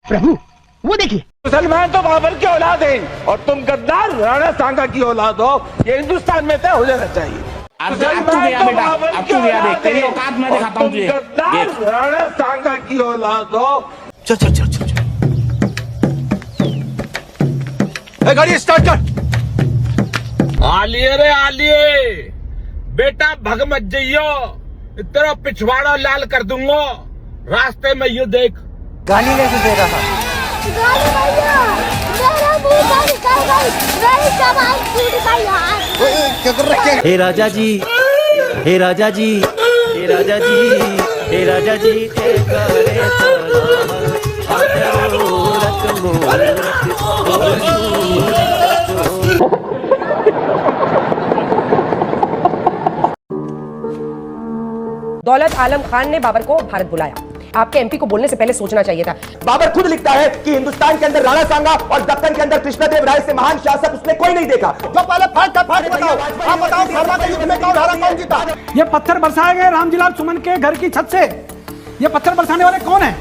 प्रभु वो देखिए, मुसलमान तो बाबर की औलाद है और तुम गद्दार राणा सांगा की औलाद हो। ये हिंदुस्तान में तय हो जाना चाहिए। अब तू गया बेटा, अब तू गया, देख तेरी औकात मैं दिखाता हूँ तुझे। देख राणा सांगा की औलाद हो। चल चल चल चल गाड़ी स्टार्ट कर। आलिए रे आलिए, बेटा भग मत जइयो, तेरा पिछवाड़ा लाल कर दूंगा। रास्ते में ये देख। गाली कैसे दे रहा? गाली भैया, मेरा मुंह का निकाल गई, मेरी जबान फूट गई यार। क्या कर रहा है? हे राजा जी, हे राजा जी, हे राजा जी, हे राजा जी, हे करे दौलत आलम खान ने बाबर को भारत बुलाया। आपके एमपी को बोलने से पहले सोचना चाहिए था। बाबर खुद लिखता है कि हिंदुस्तान के अंदर राणा सांगा और दक्कन के अंदर कृष्णदेव राय से महान शासक उसने कोई नहीं देखा। जो पहले फाट बताओ, आप बताओ खारवा के युद्ध में कौन हारा, कौन जीता? ये पत्थर बरसाए गए रामजीलाल सुमन के घर की छत से। ये पत्थर बरसाने वाले कौन है?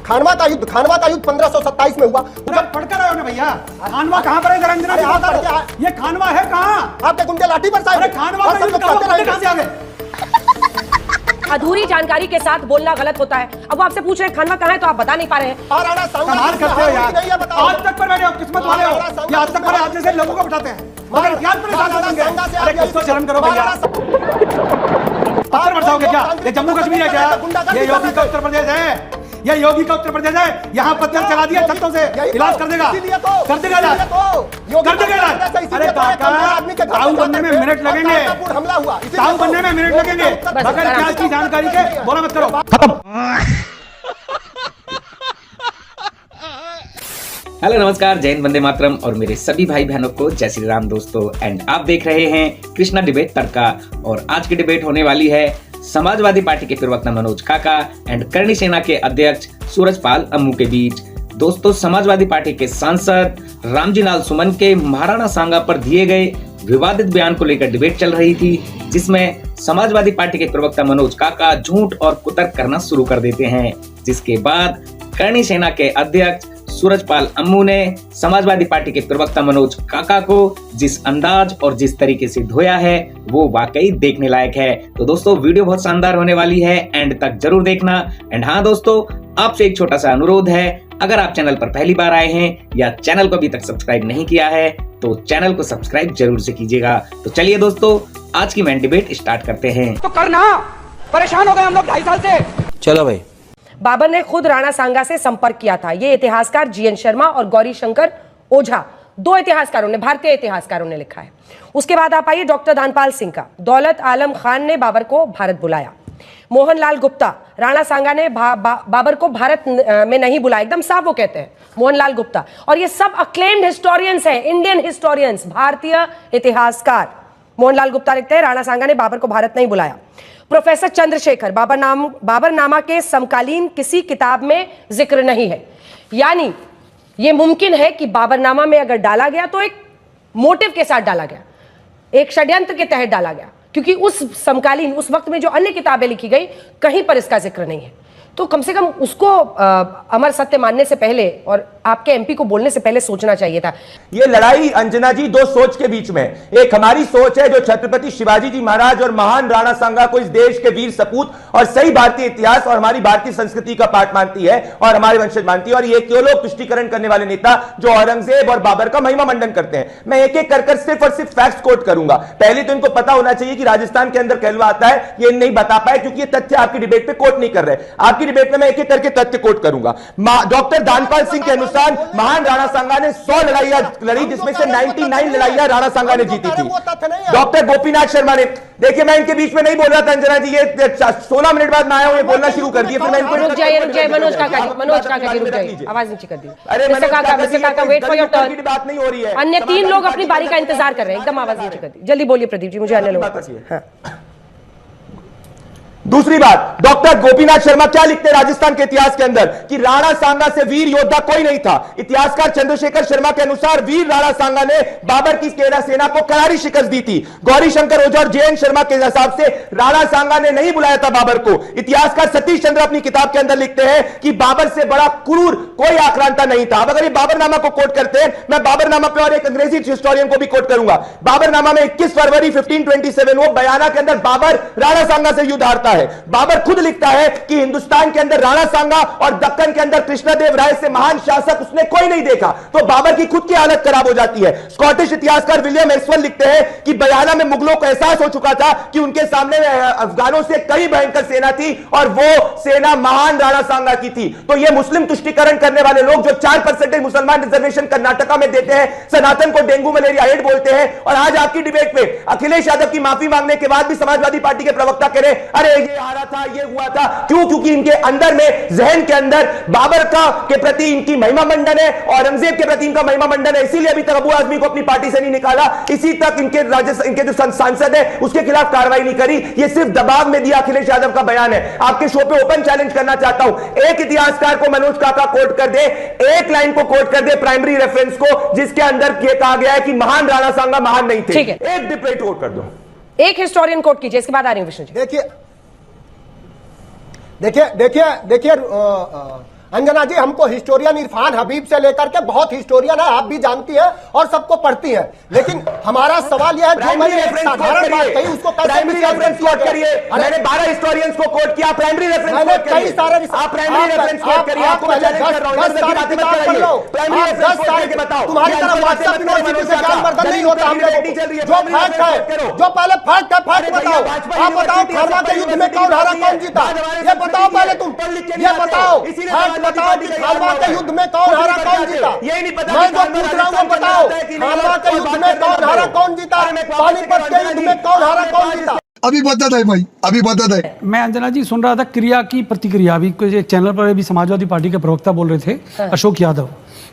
खानवा का युद्ध 1527 में हुआ। पढ़कर आए हो ना भैया? खानवा कहाँ पर है? रंजना जी बता दो। ये खानवा है कहाँ? आपके गुंडे लाठी बरसाए। खानवा का युद्ध कहाँ से आ गए? अधूरी जानकारी के साथ बोलना गलत होता है। अब वो आपसे पूछ रहे हैं खानवा कहाँ है तो आप बता नहीं पा रहे हैं। कमाल करते हो यार, आज तक पर बैठे हो, किस्मत वाले हो। ये आज तक पर आज जैसे लोगों को बिठाते हैं, मगर इतिहास पर निशान देंगे। अरे कुछ तो शर्म करो भैया। पत्थर बरसाओगे क्या? ये जम्मू कश्मीर है क्या? ये योगी का उत्तर प्रदेश है। ये योगी का उत्तर प्रदेश है। यहाँ पत्थर चला दिया छतों से, इलाज कर देगा, कर देगा इलाज, कर देगा इलाज। अरे काका, ताऊ बनने में मिनट लगेंगे, ताऊ बनने में मिनट लगेंगे, मगर इतिहास की जानकारी के बोला मत करो। खत्म। हेलो नमस्कार, जय हिंद, वंदे मातरम और मेरे सभी भाई बहनों को जय श्री राम दोस्तों। एंड आप देख रहे हैं कृष्णा डिबेट तड़का। और आज की डिबेट होने वाली है समाजवादी पार्टी के प्रवक्ता मनोज काका एंड करणी सेना के अध्यक्ष सूरजपाल अम्मू के बीच। दोस्तों, समाजवादी पार्टी के सांसद रामजीलाल सुमन के महाराणा सांगा पर दिए गए विवादित बयान को लेकर डिबेट चल रही थी, जिसमें समाजवादी पार्टी के प्रवक्ता मनोज काका झूठ और कुतर्क करना शुरू कर देते हैं, जिसके बाद करणी सेना के अध्यक्ष सूरजपाल अम्मू ने समाजवादी पार्टी के प्रवक्ता मनोज काका को जिस अंदाज और जिस तरीके से धोया है वो वाकई देखने लायक है। तो दोस्तों, वीडियो बहुत शानदार होने वाली है, एंड तक जरूर देखना। एंड हाँ दोस्तों, आपसे एक छोटा सा अनुरोध है, अगर आप चैनल पर पहली बार आए हैं या चैनल को अभी तक सब्सक्राइब नहीं किया है तो चैनल को सब्सक्राइब जरूर से कीजिएगा। तो चलिए दोस्तों, आज की मेन डिबेट स्टार्ट करते हैं। तो करना, परेशान हो गए हम लोग 2.5 साल से। चलो भाई। बाबर ने खुद राणा सांगा से संपर्क किया था। ये इतिहासकार जीएन शर्मा और गौरी शंकर ओझा, दो इतिहासकारों ने, भारतीय इतिहासकारों ने लिखा है। उसके बाद आप आइए डॉक्टर धनपाल सिंह का। दौलत आलम खान ने बाबर को भारत बुलाया। मोहनलाल गुप्ता, राणा सांगा ने बाबर को भारत में नहीं बुलाया, एकदम साफ वो कहते हैं, मोहनलाल गुप्ता। और ये सब अक्लेम्ड हिस्टोरियंस हैं, इंडियन हिस्टोरियंस, भारतीय इतिहासकार। मोहनलाल गुप्ता लिखते हैं राणा सांगा ने बाबर को भारत नहीं बुलाया। प्रोफेसर चंद्रशेखर, बाबरनामा के समकालीन किसी किताब में जिक्र नहीं है। यानी ये मुमकिन है कि बाबरनामा में अगर डाला गया तो एक मोटिव के साथ डाला गया, एक षड्यंत्र के तहत डाला गया, क्योंकि उस समकालीन, उस वक्त में जो अन्य किताबें लिखी गई कहीं पर इसका जिक्र नहीं है। तो कम से कम उसको अमर सत्य मानने से पहले और आपके एमपी को बोलने से पहले सोचना चाहिए था। ये लड़ाई अंजना जी दो सोच के बीच में, एक हमारी सोच है जो छत्रपति शिवाजी जी महाराज और महान राणा सांगा को इस देश के वीर सपूत और सही भारतीय इतिहास और हमारी भारतीय संस्कृति का पाठ मानती है और हमारे वंशज मानती है, और ये क्यों लोग तुष्टिकरण करने वाले नेता जो औरंगजेब और बाबर का महिमा मंडन करते हैं। मैं एक एक कर सिर्फ और सिर्फ फैक्ट्स कोट करूंगा। पहले तो इनको पता होना चाहिए कि राजस्थान के अंदर कहलवा आता है, ये नहीं बता पाए क्योंकि ये तथ्य आपकी डिबेट पे कोट नहीं कर रहे। आपकी डिबेट में मैं एक एक करके तथ्य कोट करूंगा। डॉक्टर धनपाल सिंह के अनुसार महान राणा सांगा ने 100 लड़ाइयां लड़ी, जिसमें से 99 लड़ाइयां राणा सांगा ने जीती थी। डॉक्टर गोपीनाथ शर्मा ने, देखिए मैं इनके बीच में नहीं बोल रहा था अंजना जी, ये 16 मिनट बाद मैं आया हूं, ये बोलना शुरू कर दिया, फिर मैं इनको रुक जाइए मनोज काका जी रुक जाइए, आवाज नीचे कर दी। अरे मिस्टर काका वेट फॉर योर टर्न, बात नहीं हो रही है। अन्य 3 लोग अपनी बारी का इंतजार कर रहे हैं, एकदम आवाज नीचे कर दी। जल्दी बोलिए प्रदीप जी, मुझे अन्य लोग। दूसरी बात, डॉक्टर गोपीनाथ शर्मा क्या लिखते हैं राजस्थान के इतिहास के अंदर कि राणा सांगा से वीर योद्धा कोई नहीं था। इतिहासकार चंद्रशेखर शर्मा के अनुसार वीर राणा सांगा ने बाबर की सेना को करारी शिकस्त दी थी। गौरी शंकर ओझा और जे.एन. शर्मा के हिसाब से राणा सांगा ने नहीं बुलाया था बाबर को। इतिहासकार सतीश चंद्र अपनी किताब के अंदर लिखते हैं कि बाबर से बड़ा क्रूर कोई आक्रांता नहीं था। अब अगर ये बाबरनामा को कोट करते हैं, मैं बाबरनामा पे और एक अंग्रेजी हिस्टोरियन को भी कोट करूंगा। बाबरनामा में 21 फरवरी 1527 वो बयाना के अंदर बाबर राणा सांगा से युद्ध हारता है। बाबर खुद लिखता है कि हिंदुस्तान के अंदर राणा सांगा और दक्कन के अंदर कृष्णदेव राय से महान शासक उसने कोई नहीं देखा। तो बाबर की खुद की हालत खराब हो जाती है। स्कॉटिश इतिहासकार विलियम एक्सवेल लिखते हैं कि बयाना में मुगलों को एहसास हो चुका था कि उनके सामने अफगानों से कई भयंकर सेना थी और वो सेना महान राणा सांगा की थी। तो ये मुस्लिम तुष्टीकरण करने वाले लोग जो 4% मुसलमान रिजर्वेशन कर्नाटका में देते हैं, सनातन को डेंगू मलेरिया एड बोलते हैं, और आज आपकी डिबेट पे अखिलेश यादव की माफी मांगने के बाद भी समाजवादी पार्टी के प्रवक्ता कह रहे अरे ये हारा था, ये हुआ था। क्यों? क्योंकि इनके अंदर में, जहन के अंदर बाबर का के प्रति इनकी महिमा मंडन है, औरंगजेब के प्रति इनका महिमा मंडन है। इसीलिए अभी तक अबू आजमी को अपनी पार्टी से नहीं निकाला, इसी तक इनके जो सांसद है उसके खिलाफ कार्रवाई नहीं करी। ये सिर्फ दबाव में दिया अखिलेश यादव का बयान है। आपके शो पे ओपन चैलेंज करना चाहता हूं, एक इतिहासकार को मनोज काका कोट कर दे, एक लाइन को कोट कर दे प्राइमरी रेफरेंस को, जिसके अंदर यह कहा गया है कि महान राणा सांगा महान नहीं थे। एक डिबेट कोट कर दो, एक हिस्टोरियन कोट कीजिए, इसके बाद आ रही हूं विष्णु जी। देखिए अंजना जी, हमको हिस्टोरियन इरफान हबीब से लेकर के बहुत हिस्टोरियन है, आप भी जानती हैं और सबको पढ़ती हैं, लेकिन हमारा सवाल यह है जो मैंने एक साधारण बात कही उसको प्राइमरी रेफरेंस कोट करिए। मैंने 12 हिस्टोरियंस को कोट किया, प्राइमरी रेफरेंस कोट करिए। कई सारे आप प्राइमरी रेफरेंस कोट करिए, आपको मैं चैलेंज कर रहा हूं, इधर की बातें मत कराइए। प्राइमरी रेफरेंस कोट करके बताओ। तुम्हारी तरफ व्हाट्सएप यूनिवर्सिटी से ज्ञानवर्धन नहीं होता हम लोगों को। जो फैक्ट है, जो पहले फैक्ट है, फैक्ट बताओ। आप बताओ खानवा के युद्ध में कौन हारा कौन जीता, ये बताओ पहले तुम, ये बताओ, फैक्ट बताओ कि खानवा के युद्ध में कौन हारा कौन जीता। यही नहीं पता, मैं जो पूछ रहा हूँ बताओ, खानवा के युद्ध में कौन हारा कौन जीता, पानीपत के युद्ध में कौन हारा कौन जीता। अभी बता दे भाई, अभी बता दे। मैं अंजना जी सुन रहा था क्रिया की प्रतिक्रिया, अभी एक चैनल पर अभी समाजवादी पार्टी के प्रवक्ता बोल रहे थे अशोक यादव,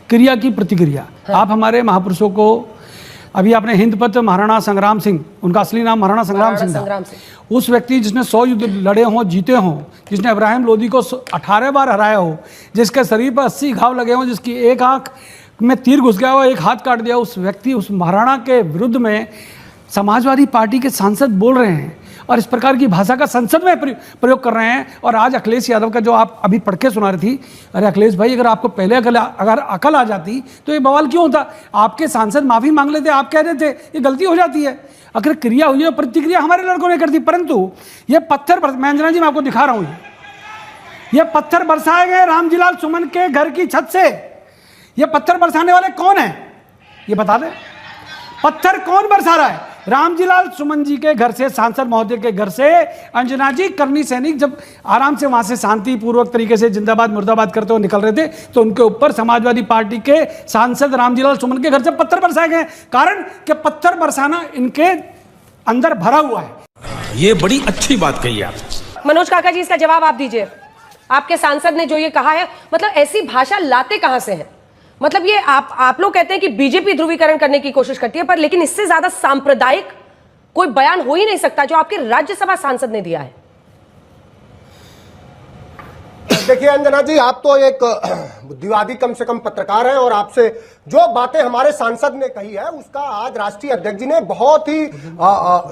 क्रिया की प्रतिक्रिया। आप हमारे महापुरुषों को, अभी आपने हिंद पथ महाराणा संग्राम सिंह, उनका असली नाम महाराणा संग्राम सिंह था, उस व्यक्ति जिसने 100 युद्ध लड़े हों, जीते हों, जिसने इब्राहिम लोदी को 18 बार हराया हो, जिसके शरीर पर 80 घाव लगे हों, जिसकी एक आंख में तीर घुस गया हो, एक हाथ काट दिया, उस व्यक्ति, उस महाराणा के विरुद्ध में समाजवादी पार्टी के सांसद बोल रहे हैं और इस प्रकार की भाषा का संसद में प्रयोग कर रहे हैं। और आज अखिलेश यादव का जो आप अभी पढ़ के सुना रही थी, अरे अखिलेश भाई, अगर आपको पहले अगर अकल आ जाती तो ये बवाल क्यों होता। आपके सांसद माफी मांग लेते, आप कह देते ये गलती हो जाती है। अगर क्रिया हुई है, प्रतिक्रिया हमारे लड़कों ने कर दी, परंतु ये पत्थर, मैं अंजना जी मैं आपको दिखा रहा हूँ, ये पत्थर बरसाए गए रामजीलाल सुमन के घर की छत से। ये पत्थर बरसाने वाले कौन है, ये बता दें। पत्थर कौन बरसा रहा है? रामजीलाल सुमन जी के घर से, सांसद महोदय के घर से। अंजना जी, करनी सैनिक जब आराम से वहां से शांति पूर्वक तरीके से जिंदाबाद मुर्दाबाद करते हुए निकल रहे थे, तो उनके ऊपर समाजवादी पार्टी के सांसद रामजीलाल सुमन के घर से पत्थर बरसाए गए। कारण कि पत्थर बरसाना इनके अंदर भरा हुआ है। ये बड़ी अच्छी बात कही आप। मनोज काका जी, इसका जवाब आप दीजिए। आपके सांसद ने जो ये कहा है, मतलब ऐसी भाषा लाते कहां से है? मतलब ये आप लोग कहते हैं कि बीजेपी ध्रुवीकरण करने की कोशिश करती है, पर लेकिन इससे ज्यादा सांप्रदायिक कोई बयान हो ही नहीं सकता जो आपके राज्यसभा सांसद ने दिया है। देखिए अंजना जी, आप तो एक बुद्धिवादी कम से कम पत्रकार हैं, और आपसे जो बातें हमारे सांसद ने कही है उसका आज राष्ट्रीय अध्यक्ष जी ने बहुत ही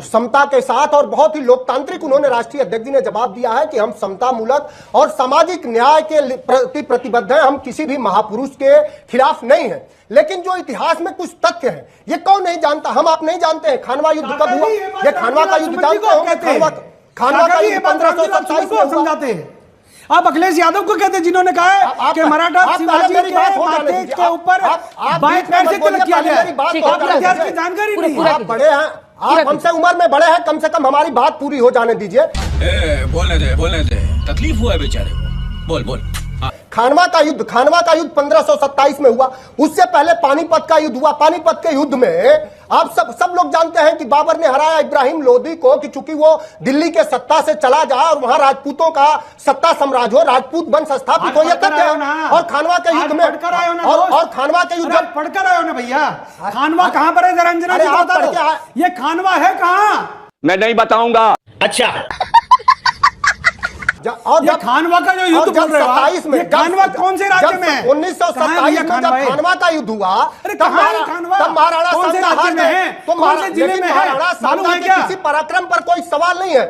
समता के साथ और बहुत ही लोकतांत्रिक उन्होंने राष्ट्रीय अध्यक्ष जी ने जवाब दिया है कि हम समतामूलक और सामाजिक न्याय के प्रति प्रतिबद्ध हैं, हम किसी भी महापुरुष के खिलाफ नहीं है। लेकिन जो इतिहास में कुछ तथ्य हैं, ये कौन नहीं जानता? हम आप नहीं जानते हैं खानवा युद्ध कब हुआ? ये खानवा का युद्ध जानते होंगे? खानवा का युद्ध 1527 में समझाते हैं। आप अखिलेश यादव को कहते हैं जिन्होंने कहा है कि मराठा शिवाजी के माथे के ऊपर बाएं पैर से तिलक किया गया। आपको इतिहास की जानकारी नहीं है। आप बड़े हैं, आप हमसे उम्र में बड़े हैं, कम से कम हमारी बात पूरी हो जाने दीजिए। बोलने दे, तकलीफ हुआ है बेचारे को, बोल। खानवा का युद्ध 1527 में हुआ। उससे पहले पानीपत का युद्ध हुआ। पानीपत के युद्ध में आप सब लोग जानते हैं कि बाबर ने हराया इब्राहिम लोदी को, कि चूंकि वो दिल्ली के सत्ता से चला जाए और वहां राजपूतों का सत्ता साम्राज्य हो, राजपूत वंश स्थापित हो। ये तथ्य है। और खानवा के युद्ध में और खानवा के युद्ध पढ़कर आए हो ना भैया। खानवा कहां पर है? जरा अंजना जी बता दो, ये खानवा है कहां? मैं नहीं बताऊंगा। अच्छा और ये खानवा का जो युद्ध बोल रहे हो आप, 27 में, ये खानवा कौन से राज्य में है? 1927 में जब खानवा का युद्ध हुआ, तब महाराणा सांगा हार गए। तो महाराणा सांगा के किसी पराक्रम पर कोई सवाल नहीं है।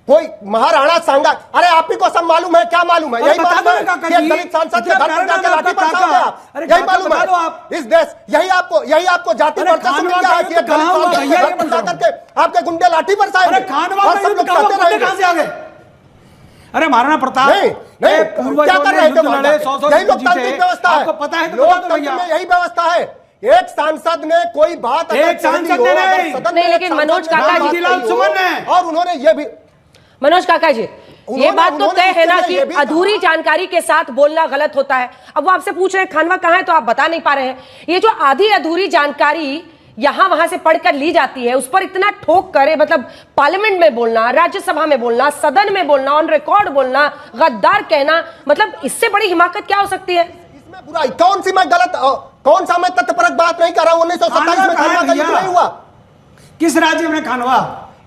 कोई महाराणा सांगा, अरे आप ही को सब मालूम है, क्या मालूम है? यही मालूम है कि एक दलित सांसद के घर पर जाकर लाठी बरसाओगे आप? यही मालूम है इस देश, यही आपको जाति वर्चस्व मिल गया है कि एक दलित सांसद के घर पर जाकर के आपके गुंडे लाठी बरसाएंगे और सब लोग कहते रहेंगे। अरे महाराणा प्रताप नहीं, क्या कर रहे थे? यही लोकतांत्रिक व्यवस्था है, आपको पता है? लोकतंत्र में यही व्यवस्था है। एक सांसद ने कोई बात एक सांसद ने नहीं, लेकिन मनोज काका जी सुमन ने, और उन्होंने ये भी, मनोज काका जी, ये बात तो तय है ना कि अधूरी जानकारी के साथ बोलना गलत होता है। अब वो आपसे पूछ रहे हैं खानवा कहाँ है, तो आप बता नहीं पा रहे हैं। ये जो आधी अधूरी जानकारी यहां वहां से पढ़कर ली जाती है, उस पर इतना ठोक करे, मतलब पार्लियामेंट में बोलना, राज्यसभा में बोलना, सदन में बोलना, ऑन रिकॉर्ड बोलना, गद्दार कहना, मतलब इससे बड़ी हिमाकत क्या हो सकती है? इसमें बुराई कौन सी? मैं गलत, कौन सा मैं तथ्यपरक बात नहीं कर रहा हूं। 1927 में खानवा का युद्ध नहीं हुआ। किस राज्य में खानवा?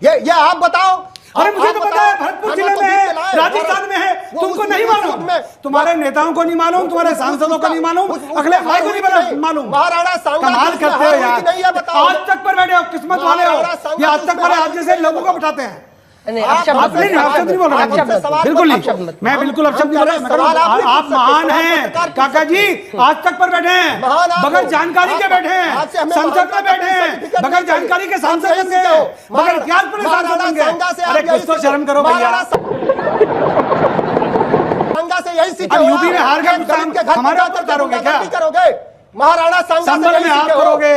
ये आप बताओ। अरे मुझे तो पता है, भरतपुर जिले में है, राजस्थान में है, तुमको नहीं मालूम? तुम्हारे नेताओं को नहीं मालूम, तुम्हारे सांसदों को नहीं मालूम, अगले भाई को नहीं मालूम। महाराणा सांगा कमाल करते हो यार, आज तक पर बैठे हो, किस्मत वाले हो, ये आज तक पर आज जैसे लोगों को बिठाते हैं। नहीं बोल रहा, बिल्कुल नहीं, मैं बिल्कुल अपशब्द नहीं बोल रहा। आप महान हैं काका जी, आज तक पर बैठे हैं, बगैर जानकारी के बैठे हैं, संसद में बैठे हैं, बगैर जानकारी के सांसद बन गए, बगैर इतिहास पर सांसद बन गए। अरे कुछ तो शर्म करो भैया। सांगा से यही सीखे, यूपी में हार गए, हमारे ऊपर उतारोगे क्या? करोगे महाराणा सांगा में आप करोगे,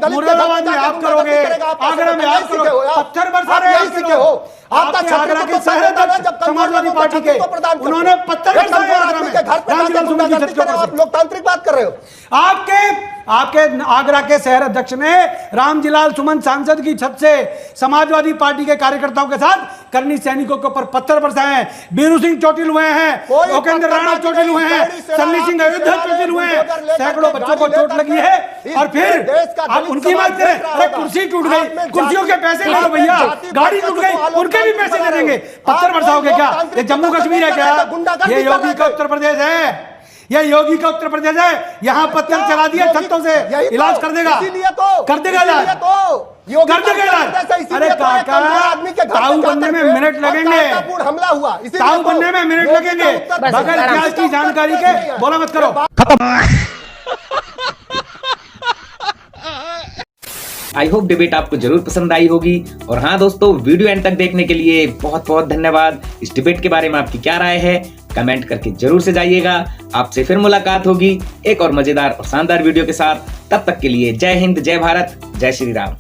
मुरादाबाद में आप करोगे, आगरा में आप करोगे, पत्थर बरसा रहे हो। आपका आगरा के शहर समाजवादी पार्टी के उन्होंने पत्थर बरसाए आगरा में, रामजीलाल सुमन की छत के ऊपर। आप लोकतांत्रिक बात कर रहे हो। आपके आगरा के शहर अध्यक्ष ने रामजीलाल सुमन सांसद की छत से समाजवादी पार्टी के कार्यकर्ताओं के साथ करनी सैनिकों के ऊपर पत्थर बरसाए हैं। बीरू सिंह चोटिल हुए हैं, उपेंद्र राणा चोटिल हुए हैं, सन्नी सिंह अयोध्या चोटिल हुए हैं, सैकड़ों बच्चों को चोट लगी है, और फिर आप उनकी बात करें। अरे कुर्सी टूट गई, कुर्सियों के पैसे ले लो भैया, गाड़ी टूट गई, उनके भी पैसे दे देंगे, पत्थर बरसाओगे क्या? ये जम्मू कश्मीर है क्या? ये योगी का उत्तर प्रदेश है, ये योगी का उत्तर प्रदेश है। यहाँ पत्थर चला दिया छतों से, इलाज कर देगा, कर देगा इलाज, कर देगा इलाज। अरे काका, ताऊ बनने में मिनट लगेंगे, हमला हुआ, ताऊ बनने में मिनट लगेंगे, बगैर इतिहास की जानकारी के बोला मत करो। खत्म। आई होप डिबेट आपको जरूर पसंद आई होगी। और हाँ दोस्तों, वीडियो एंड तक देखने के लिए बहुत बहुत धन्यवाद। इस डिबेट के बारे में आपकी क्या राय है, कमेंट करके जरूर से जाइएगा। आपसे फिर मुलाकात होगी एक और मजेदार और शानदार वीडियो के साथ। तब तक के लिए जय हिंद, जय भारत, जय श्री राम।